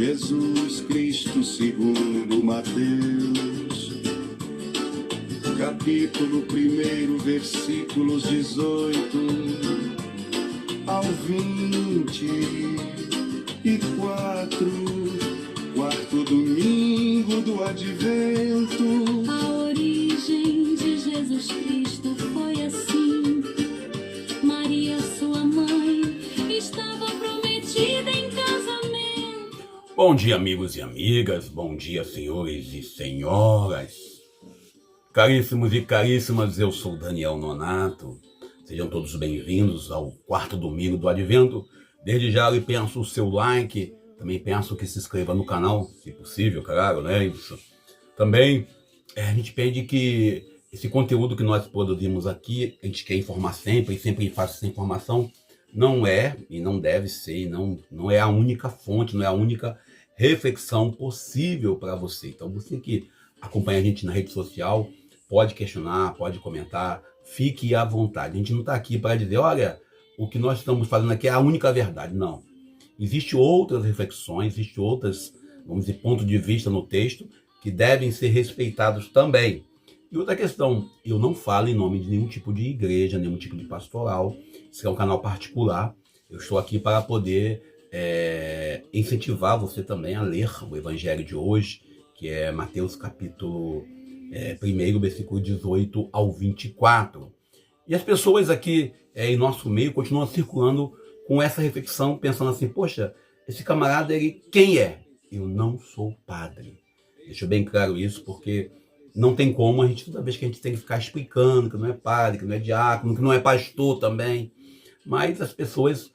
Jesus Cristo segundo Mateus, capítulo 1, versículos 18 ao 24, quarto domingo do Advento. A origem de Jesus Cristo foi assim: Maria, sua mãe, estava prometida em casamento. Bom dia, amigos e amigas, bom dia, senhores e senhoras. Caríssimos e caríssimas, eu sou Daniel Nonato. Sejam todos bem-vindos ao quarto domingo do Advento. Desde já eu peço o seu like, também peço que se inscreva no canal, se possível, claro, né? Isso. Também a gente pede que esse conteúdo que nós produzimos aqui, a gente quer informar sempre, e sempre faz essa informação, não é e não deve ser, não é a única fonte, não é a única reflexão possível para você. Então você que acompanha a gente na rede social, pode questionar, pode comentar, fique à vontade. A gente não está aqui para dizer, olha, o que nós estamos fazendo aqui é a única verdade. Não. Existem outras reflexões, existem outras, vamos dizer, pontos de vista no texto que devem ser respeitados também. E outra questão, eu não falo em nome de nenhum tipo de igreja, nenhum tipo de pastoral. Isso é um canal particular. Eu estou aqui para poder incentivar você também a ler o Evangelho de hoje, que é Mateus capítulo 1, versículo 18 ao 24. E as pessoas aqui em nosso meio continuam circulando com essa reflexão, pensando assim, poxa, esse camarada, ele quem é? Eu não sou padre. Deixa bem claro isso, porque não tem como toda vez que a gente tem que ficar explicando que não é padre, que não é diácono, que não é pastor também. Mas as pessoas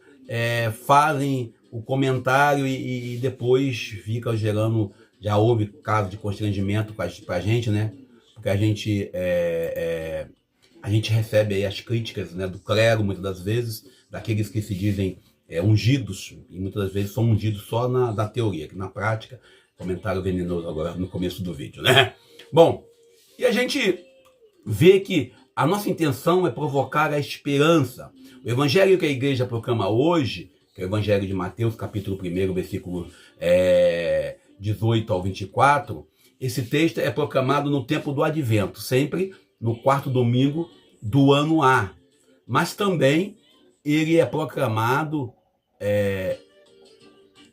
fazem o comentário e depois fica gerando, já houve caso de constrangimento pra gente, né? Porque a gente recebe aí as críticas, né, do clero, muitas das vezes, daqueles que se dizem ungidos, e muitas das vezes são ungidos só na teoria, que na prática, comentário venenoso agora no começo do vídeo, né? Bom, e a gente vê que a nossa intenção é provocar a esperança. O evangelho que a igreja proclama hoje, que é o evangelho de Mateus, capítulo 1, versículo 18 ao 24, esse texto é proclamado no tempo do Advento, sempre no quarto domingo do ano A. Mas também ele é proclamado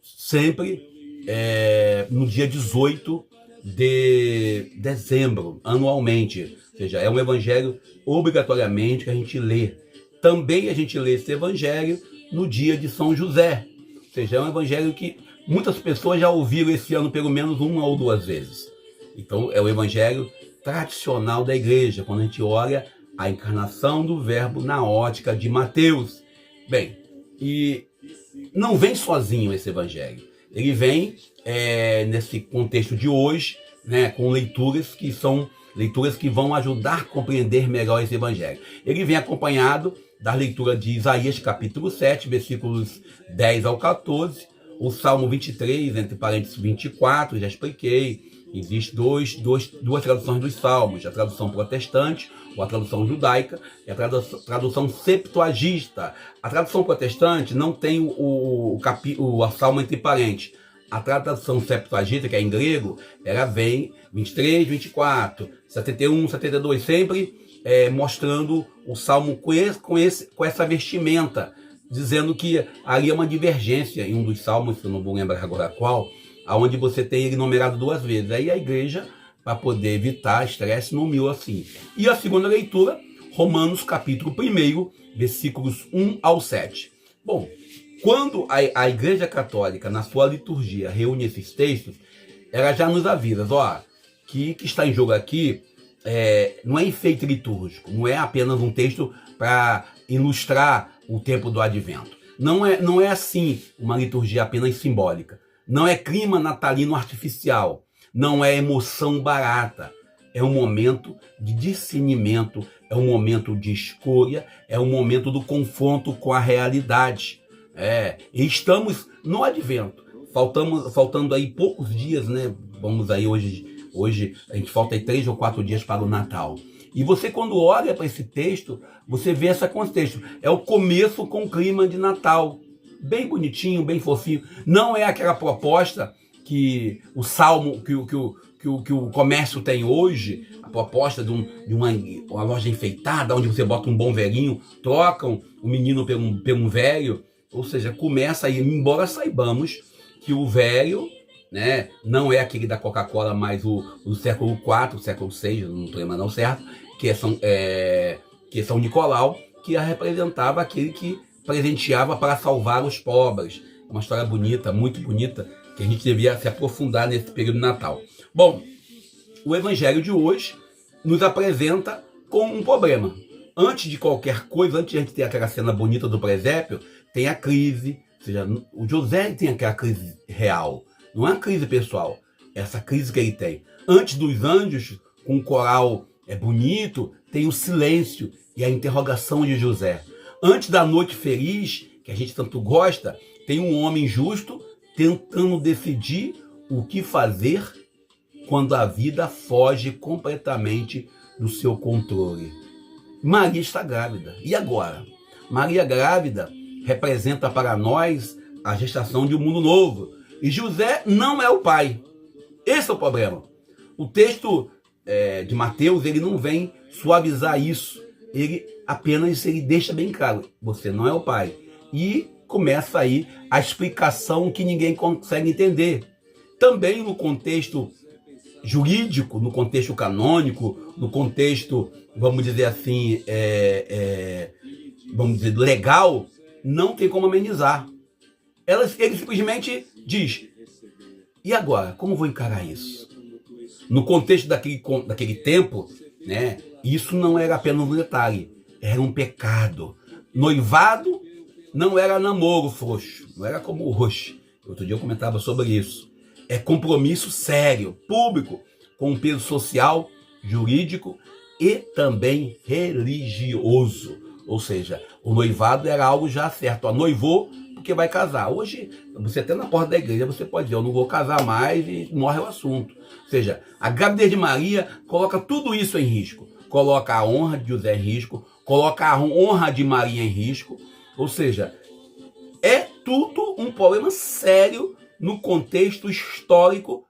sempre no dia 18 de dezembro, anualmente. Ou seja, é um evangelho obrigatoriamente que a gente lê. Também a gente lê esse evangelho no dia de São José. Ou seja, é um evangelho que muitas pessoas já ouviram esse ano pelo menos uma ou duas vezes. Então é o evangelho tradicional da igreja, quando a gente olha a encarnação do verbo na ótica de Mateus. Bem, e não vem sozinho esse evangelho. Ele vem nesse contexto de hoje, né, com leituras que são leituras que vão ajudar a compreender melhor esse evangelho. Ele vem acompanhado da leitura de Isaías capítulo 7, versículos 10 ao 14, o Salmo 23, entre parênteses 24, já expliquei. Existem duas traduções dos Salmos, a tradução protestante, ou a tradução judaica, e a tradução septuagista. A tradução protestante não tem o Salmo entre parênteses. A tradução septuagista, que é em grego, ela vem 23, 24, 71, 72, sempre mostrando o Salmo com essa vestimenta, dizendo que ali é uma divergência em um dos Salmos, que eu não vou lembrar agora qual, aonde você tem ele numerado duas vezes. Aí a igreja, para poder evitar estresse, nomeou assim. E a segunda leitura, Romanos capítulo 1, versículos 1 ao 7. Bom, quando a igreja católica, na sua liturgia, reúne esses textos, ela já nos avisa, que está em jogo aqui não é enfeite litúrgico, não é apenas um texto para ilustrar o tempo do Advento. Não é assim uma liturgia apenas simbólica. Não é clima natalino artificial, não é emoção barata. É um momento de discernimento, é um momento de escolha, é um momento do confronto com a realidade. E estamos no Advento, faltando aí poucos dias, né? Vamos aí hoje a gente falta aí 3 ou 4 dias para o Natal. E você, quando olha para esse texto, você vê esse contexto. É o começo com o clima de Natal. Bem bonitinho, bem fofinho. Não é aquela proposta que o salmo, que o comércio tem hoje, a proposta de uma loja enfeitada, onde você bota um bom velhinho, trocam o menino por um velho, ou seja, começa aí, embora saibamos que o velho, né, não é aquele da Coca-Cola, mas o século IV, século VI, não estou lembrando certo, que é São Nicolau, que representava aquele que presenteava para salvar os pobres. Uma história bonita, muito bonita, que a gente devia se aprofundar nesse período de Natal. Bom, o evangelho de hoje nos apresenta com um problema. Antes de qualquer coisa, antes de a gente ter aquela cena bonita do presépio, tem a crise, ou seja, o José tem aquela crise real, não é uma crise pessoal, essa crise que ele tem. Antes dos anjos, com o coral bonito, tem o silêncio e a interrogação de José. Antes da noite feliz, que a gente tanto gosta, tem um homem justo tentando decidir o que fazer quando a vida foge completamente do seu controle. Maria está grávida. E agora? Maria grávida representa para nós a gestação de um mundo novo. E José não é o pai. Esse é o problema. O texto de Mateus, ele não vem suavizar isso. Ele deixa bem claro, você não é o pai. E começa aí a explicação que ninguém consegue entender. Também no contexto jurídico, no contexto canônico, no contexto, vamos dizer assim, vamos dizer, legal, não tem como amenizar. Ele simplesmente diz, e agora, como vou encarar isso? No contexto daquele tempo, né, isso não era apenas um detalhe, era um pecado. Noivado não era namoro frouxo, não era como hoje. Outro dia eu comentava sobre isso. É compromisso sério, público, com um peso social, jurídico e também religioso. Ou seja, o noivado era algo já certo. Noivou porque vai casar. Hoje, você até na porta da igreja, você pode dizer, eu não vou casar mais e morre o assunto. Ou seja, a gravidez de Maria coloca tudo isso em risco. Coloca a honra de José em risco, coloca a honra de Maria em risco. Ou seja, é tudo um problema sério no contexto histórico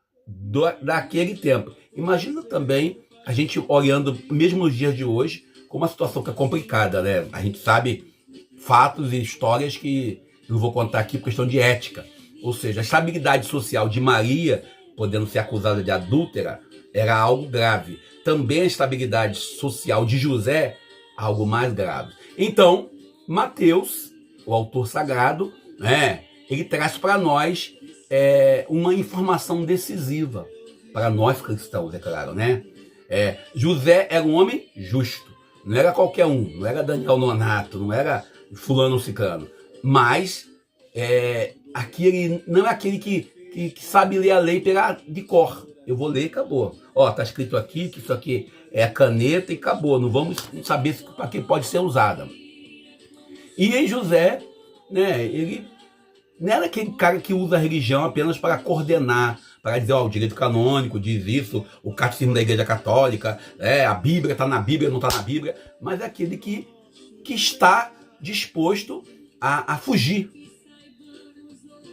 daquele tempo. Imagina também a gente olhando, mesmo nos dias de hoje, com uma situação que é complicada, né? A gente sabe fatos e histórias que não vou contar aqui por questão de ética. Ou seja, a estabilidade social de Maria, podendo ser acusada de adúltera, era algo grave. Também a estabilidade social de José, algo mais grave. Então, Mateus, o autor sagrado, né, ele traz para nós uma informação decisiva, para nós cristãos, é claro, né? José era um homem justo, não era qualquer um, não era Daniel Nonato, não era fulano ciclano, mas aquele, não é aquele que sabe ler a lei de cor. Eu vou ler e acabou. Ó, tá escrito aqui que isso aqui é caneta e acabou, não vamos saber para que pode ser usada. E em José, né, ele não era aquele cara que usa a religião apenas para coordenar, para dizer, ó, o direito canônico diz isso, o catecismo da Igreja Católica, a Bíblia está na Bíblia, não está na Bíblia, mas é aquele que está disposto a fugir.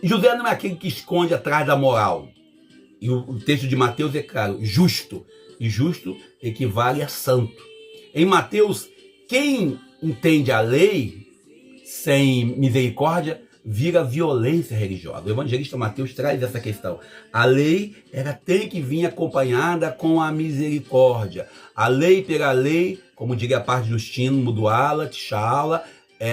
José não é aquele que esconde atrás da moral. E o texto de Mateus é claro, justo. E justo equivale a santo. Em Mateus, quem entende a lei sem misericórdia vira violência religiosa. O evangelista Mateus traz essa questão. A lei tem que vir acompanhada com a misericórdia. A lei pela lei, como diria a parte Justino, Muduala, Tchala,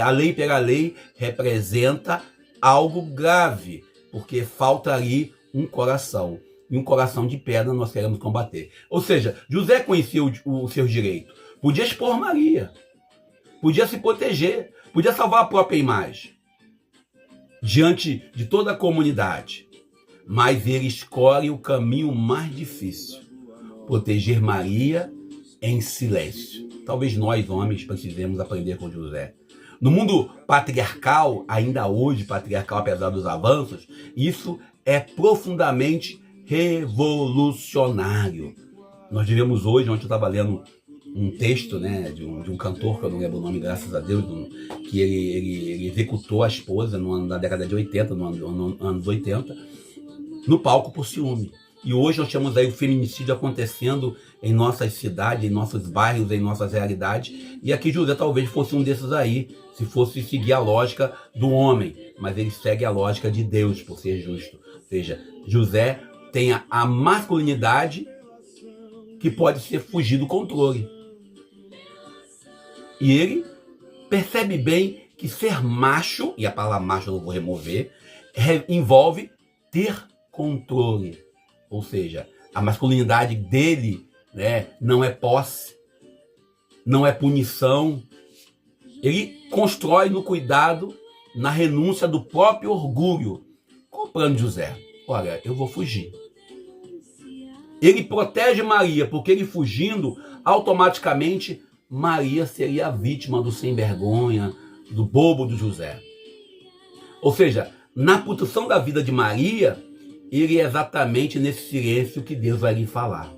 a lei pela lei representa algo grave, porque falta ali um coração. E um coração de pedra nós queremos combater. Ou seja, José conhecia os seus direitos. Podia expor Maria. Podia se proteger. Podia salvar a própria imagem diante de toda a comunidade. Mas ele escolhe o caminho mais difícil. Proteger Maria em silêncio. Talvez nós, homens, precisemos aprender com José. No mundo patriarcal, ainda hoje patriarcal, apesar dos avanços, isso é profundamente revolucionário. Nós vivemos hoje, ontem eu estava lendo um texto, né, de um cantor, que eu não lembro o nome, graças a Deus, que ele executou a esposa na década de 80, nos anos 80, no palco por ciúme. E hoje nós temos aí o feminicídio acontecendo em nossas cidades, em nossos bairros, em nossas realidades. E aqui José talvez fosse um desses aí, se fosse seguir a lógica do homem. Mas ele segue a lógica de Deus, por ser justo. Ou seja, José tem a masculinidade que pode ser fugir do controle. E ele percebe bem que ser macho, e a palavra macho eu não vou remover, envolve ter controle. Ou seja, a masculinidade dele, né, não é posse, não é punição. Ele constrói no cuidado, na renúncia do próprio orgulho. Qual o plano de José? Olha, eu vou fugir. Ele protege Maria, porque ele fugindo, automaticamente Maria seria a vítima do sem vergonha, do bobo de José. Ou seja, na proteção da vida de Maria, ele é exatamente nesse silêncio que Deus vai lhe falar.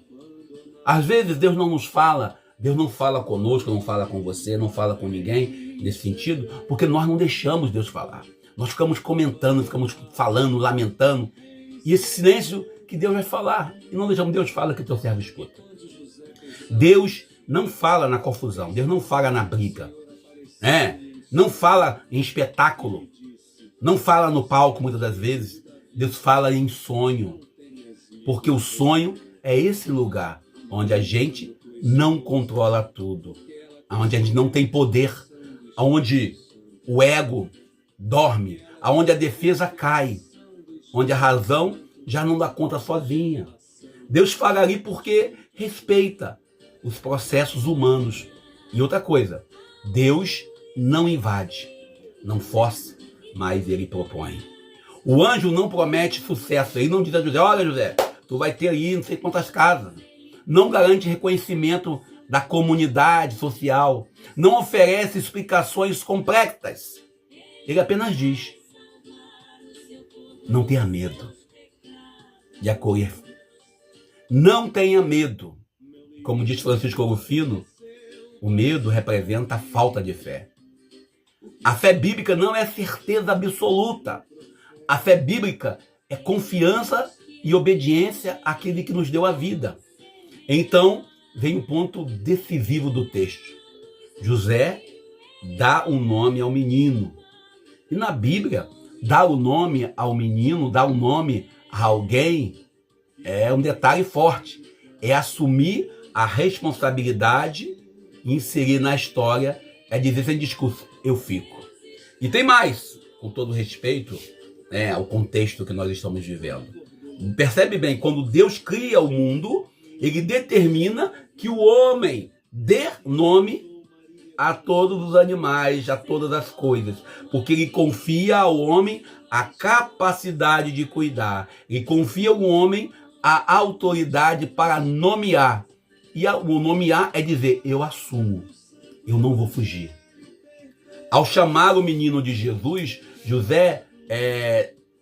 Às vezes Deus não nos fala, Deus não fala conosco, não fala com você, não fala com ninguém nesse sentido, porque nós não deixamos Deus falar. Nós ficamos comentando, ficamos falando, lamentando, e esse silêncio que Deus vai falar, e não deixamos Deus falar que teu servo escuta. Deus não fala na confusão, Deus não fala na briga, né? Não fala em espetáculo, não fala no palco muitas das vezes. Deus fala em sonho, porque o sonho é esse lugar onde a gente não controla tudo, onde a gente não tem poder, onde o ego dorme, onde a defesa cai, onde a razão já não dá conta sozinha. Deus fala ali porque respeita os processos humanos. E outra coisa, Deus não invade, não força, mas ele propõe. O anjo não promete sucesso. Ele não diz a José, olha José, tu vai ter aí não sei quantas casas. Não garante reconhecimento da comunidade social. Não oferece explicações complexas. Ele apenas diz, não tenha medo de acolher. Não tenha medo. Como diz Francisco Rufino, o medo representa a falta de fé. A fé bíblica não é certeza absoluta. A fé bíblica é confiança e obediência àquele que nos deu a vida. Então, vem o ponto decisivo do texto. José dá um nome ao menino. E na Bíblia, dar o nome ao menino, dar um nome a alguém, é um detalhe forte. É assumir a responsabilidade e inserir na história, é dizer sem discurso, eu fico. E tem mais, com todo respeito, ao contexto que nós estamos vivendo. Percebe bem, quando Deus cria o mundo, ele determina que o homem dê nome a todos os animais, a todas as coisas, porque ele confia ao homem a capacidade de cuidar, ele confia ao homem a autoridade para nomear. E o nomear é dizer, eu assumo, eu não vou fugir. Ao chamar o menino de Jesus, José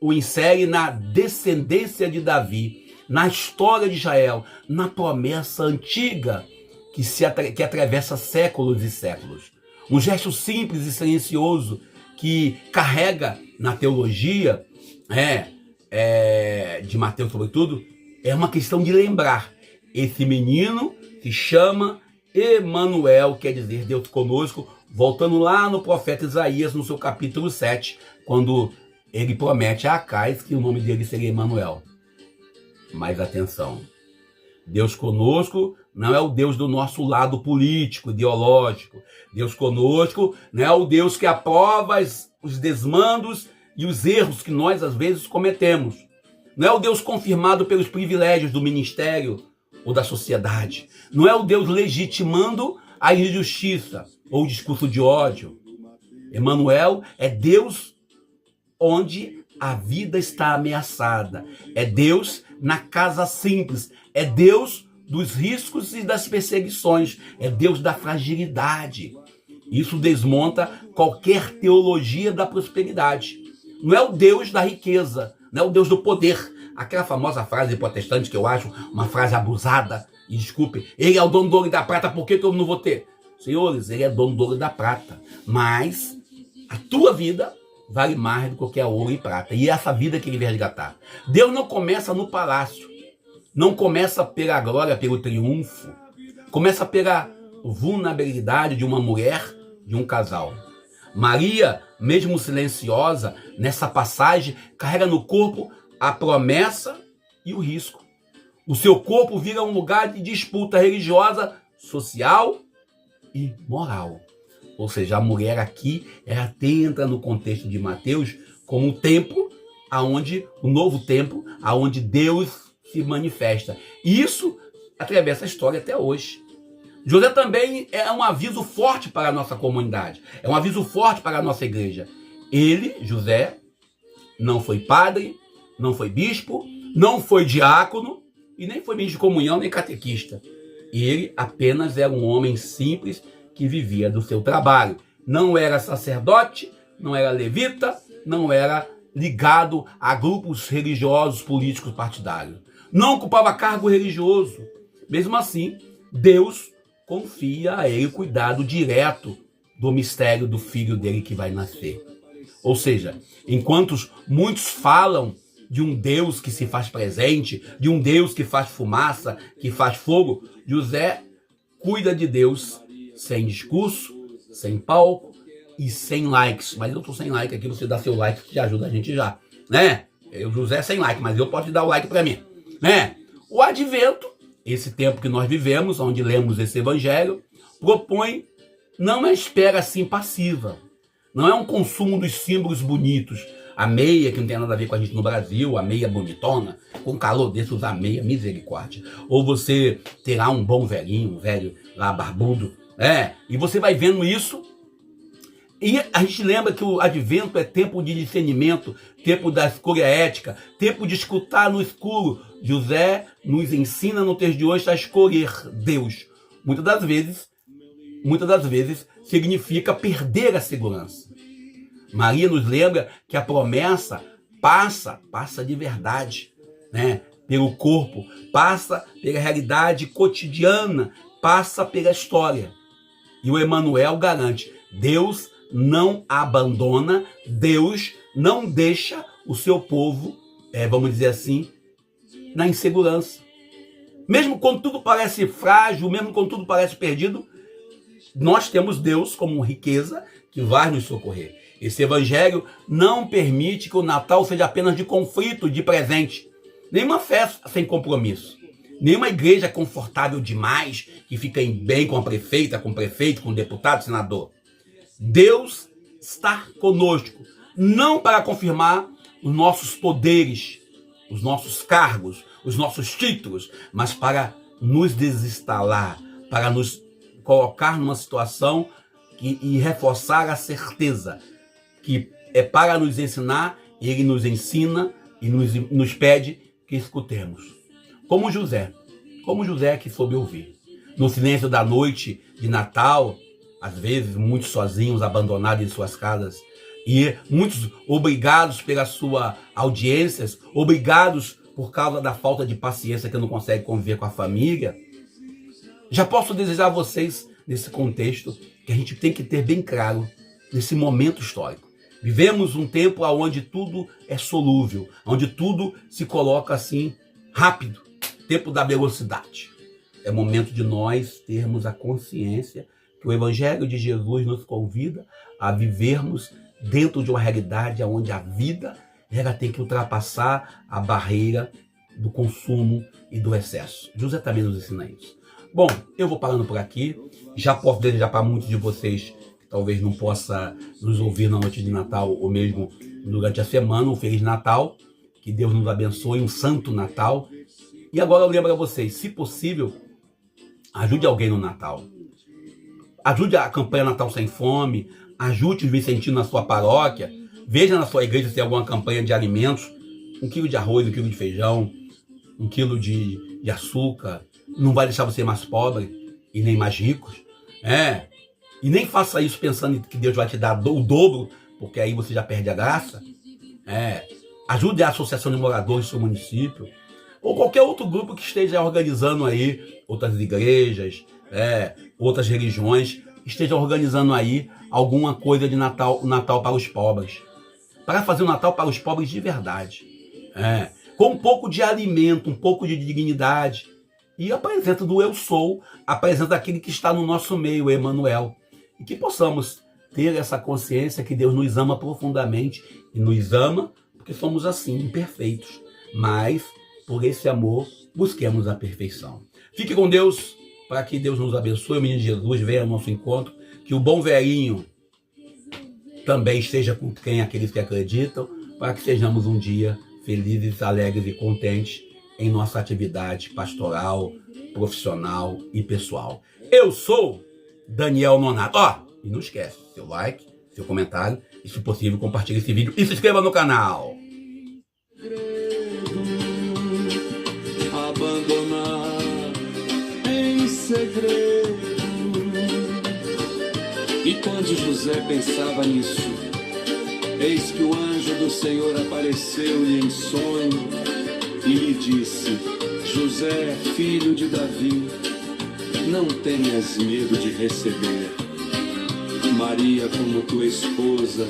o insere na descendência de Davi, na história de Israel, na promessa antiga que atravessa séculos e séculos. Um gesto simples e silencioso que carrega na teologia de Mateus, sobretudo, é uma questão de lembrar. Esse menino se chama Emanuel, quer dizer Deus conosco, voltando lá no profeta Isaías, no seu capítulo 7, quando ele promete a Acais que o nome dele seria Emanuel. Mas atenção, Deus conosco não é o Deus do nosso lado político, ideológico. Deus conosco não é o Deus que aprova os desmandos e os erros que nós às vezes cometemos. Não é o Deus confirmado pelos privilégios do ministério ou da sociedade. Não é o Deus legitimando a injustiça ou o discurso de ódio. Emanuel é Deus onde a vida está ameaçada. É Deus na casa simples. É Deus dos riscos e das perseguições. É Deus da fragilidade. Isso desmonta qualquer teologia da prosperidade. Não é o Deus da riqueza, não é o Deus do poder. Aquela famosa frase protestante que eu acho uma frase abusada. E desculpe, ele é o dono do ouro e da prata, por que eu não vou ter? Senhores, ele é dono do ouro e da prata. Mas a tua vida vale mais do que qualquer ouro e prata. E é essa vida que ele veio resgatar. Deus não começa no palácio. Não começa pela glória, pelo triunfo. Começa pela vulnerabilidade de uma mulher, de um casal. Maria, mesmo silenciosa, nessa passagem, carrega no corpo a promessa e o risco. O seu corpo vira um lugar de disputa religiosa, social e moral. Ou seja, a mulher aqui, ela entra no contexto de Mateus como um templo, o novo templo, aonde Deus se manifesta. E isso atravessa a história até hoje. José também é um aviso forte para a nossa comunidade, é um aviso forte para a nossa igreja. Ele, José, não foi padre, não foi bispo, não foi diácono e nem foi ministro de comunhão nem catequista. Ele apenas era um homem simples que vivia do seu trabalho. Não era sacerdote, não era levita, não era ligado a grupos religiosos, políticos, partidários. Não ocupava cargo religioso. Mesmo assim, Deus confia a ele o cuidado direto do mistério do filho dele que vai nascer. Ou seja, enquanto muitos falam de um Deus que se faz presente, de um Deus que faz fumaça, que faz fogo, José cuida de Deus sem discurso, sem palco e sem likes. Mas eu tô sem like aqui, você dá seu like que ajuda a gente já, né? Eu, José, sem like, mas eu posso dar o like para mim, né? O advento, esse tempo que nós vivemos, onde lemos esse evangelho, propõe não é espera assim passiva, não é um consumo dos símbolos bonitos. A meia, que não tem nada a ver com a gente no Brasil, a meia bonitona, com calor desse usar meia, misericórdia. Ou você terá um bom velhinho, um velho lá barbudo, e você vai vendo isso. E a gente lembra que o advento é tempo de discernimento, tempo da escolha ética, tempo de escutar no escuro. José nos ensina no texto de hoje a escolher Deus. Muitas das vezes significa perder a segurança. Maria nos lembra que a promessa passa de verdade, né? Pelo corpo, passa pela realidade cotidiana, passa pela história. E o Emanuel garante, Deus não abandona, Deus não deixa o seu povo, vamos dizer assim, na insegurança. Mesmo quando tudo parece frágil, mesmo quando tudo parece perdido, nós temos Deus como riqueza que vai nos socorrer. Esse evangelho não permite que o Natal seja apenas de conflito, de presente. Nenhuma festa sem compromisso. Nenhuma igreja confortável demais, que fica bem com a prefeita, com o prefeito, com o deputado, senador. Deus está conosco, não para confirmar os nossos poderes, os nossos cargos, os nossos títulos, mas para nos desinstalar, para nos colocar numa situação e reforçar a certeza que é para nos ensinar, ele nos ensina e nos pede que escutemos. Como José que soube ouvir. No silêncio da noite de Natal, às vezes muitos sozinhos, abandonados em suas casas, e muitos obrigados pelas suas audiências, obrigados por causa da falta de paciência que não consegue conviver com a família. Já posso desejar a vocês, nesse contexto, que a gente tem que ter bem claro, nesse momento histórico. Vivemos um tempo onde tudo é solúvel, onde tudo se coloca assim, rápido, tempo da velocidade. É momento de nós termos a consciência que o Evangelho de Jesus nos convida a vivermos dentro de uma realidade onde a vida ela tem que ultrapassar a barreira do consumo e do excesso. José também nos ensina isso. Bom, eu vou parando por aqui. Já posso desejar para muitos de vocês que talvez não possa nos ouvir na noite de Natal ou mesmo durante a semana, um Feliz Natal. Que Deus nos abençoe, um Santo Natal. E agora eu lembro a vocês, se possível, ajude alguém no Natal. Ajude a campanha Natal Sem Fome, ajude os vicentinos na sua paróquia, veja na sua igreja se tem alguma campanha de alimentos, 1 quilo de arroz, 1 quilo de feijão, 1 quilo de açúcar, não vai deixar você mais pobre e nem mais ricos. E nem faça isso pensando que Deus vai te dar o dobro, porque aí você já perde a graça. Ajude a associação de moradores do seu município, ou qualquer outro grupo que esteja organizando aí, outras igrejas, outras religiões, estejam organizando aí alguma coisa de Natal para os pobres. para fazer o Natal para os pobres de verdade. Com um pouco de alimento, um pouco de dignidade. E apresenta do eu sou, apresenta aquele que está no nosso meio, Emmanuel. E que possamos ter essa consciência que Deus nos ama profundamente. E nos ama porque somos assim, imperfeitos. Mas, por esse amor, busquemos a perfeição. Fique com Deus, para que Deus nos abençoe. O menino Jesus venha ao nosso encontro. Que o bom velhinho também esteja com aqueles que acreditam, para que sejamos um dia felizes, alegres e contentes em nossa atividade pastoral, profissional e pessoal. Eu sou Daniel Nonato. E não esquece, seu like, seu comentário e, se possível, compartilhe esse vídeo e se inscreva no canal. Abandonar em segredo. E quando José pensava nisso, eis que o anjo do Senhor apareceu-lhe em sonho e lhe disse: José, filho de Davi, não tenhas medo de receber Maria como tua esposa,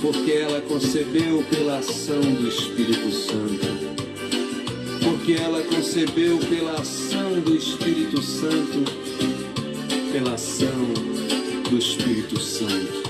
porque ela concebeu pela ação do Espírito Santo. Porque ela concebeu pela ação do Espírito Santo, pela ação do Espírito Santo.